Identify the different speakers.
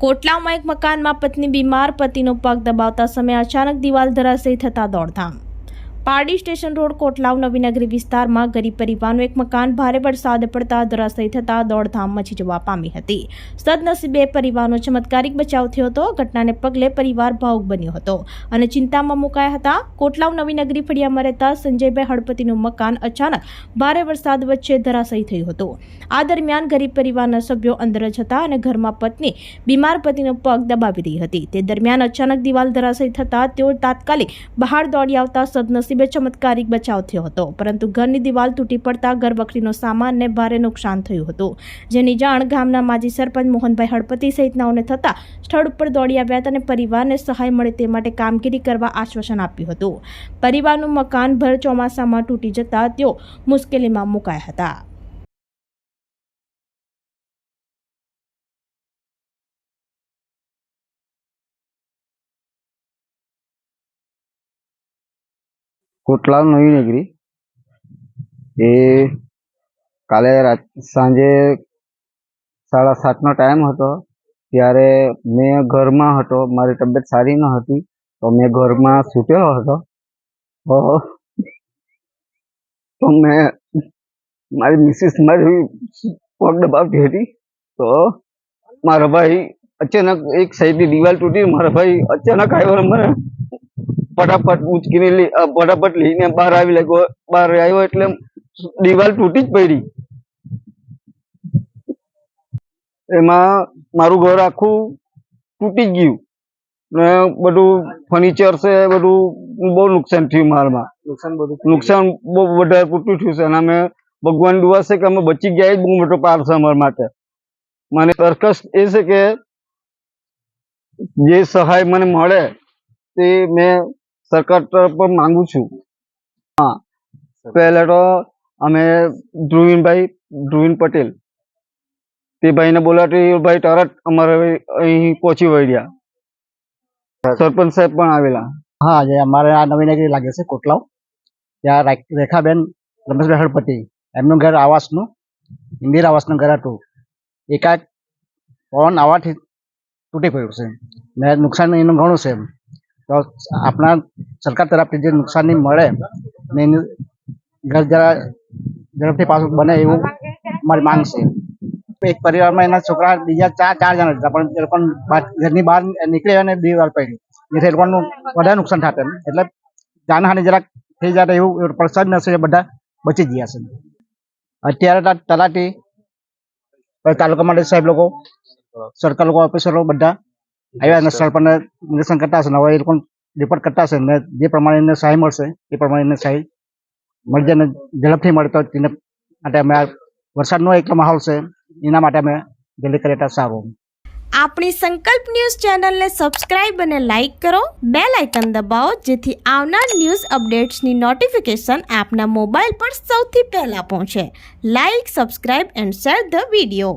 Speaker 1: કોટલામાં એક મકાનમાં પત્ની બીમાર, પતિનો પગ દબાવતા સમયે અચાનક દિવાલ ધરાશયી થતા દોડધામ। પારડી સ્ટેશન રોડ કોટલાવ નવીનગરી વિસ્તારમાં ગરીબ પરિવારનું એક મકાન ભારે વરસાદ પડતા ધરાશયી થતા દોડધામ મચી જવા પામી હતી। સદનસીબે પરિવારનો ચમત્કારિક બચાવ થયો હતો। ઘટનાને પગલે પરિવાર ભાવુક બન્યો હતો અને ચિંતામાં મુકાયા હતા। કોટલાવ નવીનગરી ફળિયામાં રહેતા સંજયભાઈ હળપતિનું મકાન અચાનક ભારે વરસાદ વચ્ચે ધરાશયી થયું હતું। આ દરમિયાન ગરીબ પરિવારના સભ્યો અંદર જ હતા અને ઘરમાં પત્ની બીમાર પતિનો પગ દબાવી રહી હતી। તે દરમિયાન અચાનક દિવાલ ધરાશયી થતા તેઓ તાત્કાલિક બહાર દોડી આવતા સદનસીબે ચમત્કારિક બચાવ થયો હતો, પરંતુ ઘરની દિવાલ તૂટી પડતા ઘર વખરીનો સામાનને ભારે નુકસાન થયું હતું, જેની જાણ ગામના માજી સરપંચ મોહનભાઈ હળપતિ સહિતનાઓને થતા સ્થળ ઉપર દોડી આવ્યા હતા અને પરિવારને સહાય મળે તે માટે કામગીરી કરવા આશ્વાસન આપ્યું હતું। પરિવારનું મકાન ભર ચોમાસામાં તૂટી જતા તેઓ મુશ્કેલીમાં મુકાયા હતા।
Speaker 2: કોટલાવ નવીનગરી એ કાલે સાંજે 7:30નો ટાઈમ હતો। ત્યારે મેં ઘરમાં હતો, મારી તબિયત સારી ન હતી તો મેં ઘરમાં સૂતેલો હતો। તો મેં મારી મિસિસ મારી પગ દબાવતી હતી તો મારા ભાઈ અચાનક એક સાઈડની દિવાલ તૂટી, મારા ભાઈ અચાનક આવ્યો, મને ફટાફટ ઉચકીને ફટાફટ લઈને બહાર આવી લાગ્યો। બહાર આવ્યો એટલે દિવાલ તૂટી જ પડી। એમાં મારું ઘર આખું તૂટી જ ગયું ને બધું ફર્નિચર છે બધું બહુ નુકસાન થયું। મારમાં નુકસાન બહુ વધારે પૂરતું થયું છે અને અમે ભગવાન દુઆ છે કે અમે બચી ગયા, બહુ મોટો પાર છે અમારા માટે। મને દરખાસ્ત એ છે કે જે સહાય મને મળે તે મેં સરકાર તરફ પર માંગુ છું। હા, પહેલા તો અમે ધ્રુવીન પટેલ તે ભાઈને બોલાવતી ભાઈ તરત અમારે અહીં પહોંચી વળ્યા। સરપંચ સાહેબ પણ આવેલા।
Speaker 3: હા, જે અમારે આ નવીનગરી લાગે છે કોટલાવ, ત્યાં રેખાબેન રમેશભાઈ હળપતિ એમનું ઘર આવાસનું ઇન્દિરા આવાસનું ઘર હતું। એકાએક પવન આવવાથી તૂટી પડ્યું છે ને નુકસાન એનું ઘણું છે। તો આપણા સરકાર તરફથી જે નુકસાની મળે ને એનું ઘર જરા ઝડપથી પાછું બને એવું મારી માંગ છે। એક પરિવારમાં એના છોકરા બીજા ચાર જણા હતા, પણ એ લોકો ઘરની બહાર નીકળી અને દિવાલ પડી, જેથી એ લોકોનું વધારે નુકસાન થતું, એટલે જાનહાની જરાક થઈ જાય એવું પ્રસાદ નશે, બધા બચી ગયા છે। અત્યારે તલાટી તાલુકા માટે સાહેબ લોકો, સરકાર લોકો, ઓફિસરો બધા આવ્યા અને સ્થળ પર નિરીક્ષણ કરતા હશે। હવે એ લોકો રિપોર્ટ કરતા હશે ને જે પ્રમાણે એને સહાય મળશે એ પ્રમાણે એને સહાય મળી જાય ને ઝડપથી મળે તો તેને માટે અમે આ વરસાદનો એટલો માહોલ છે એના માટે અમે જલ્દી કરીએ તો સારું।
Speaker 1: આપણી સંકલ્પ ન્યૂઝ ચેનલને સબસ્ક્રાઇબ અને લાઇક કરો, બેલ આઇકન દબાવો, જેથી આવનાર ન્યૂઝ અપડેટ્સની નોટિફિકેશન આપના મોબાઈલ પર સૌથી પહેલા પહોંચે। Like, subscribe and share the video.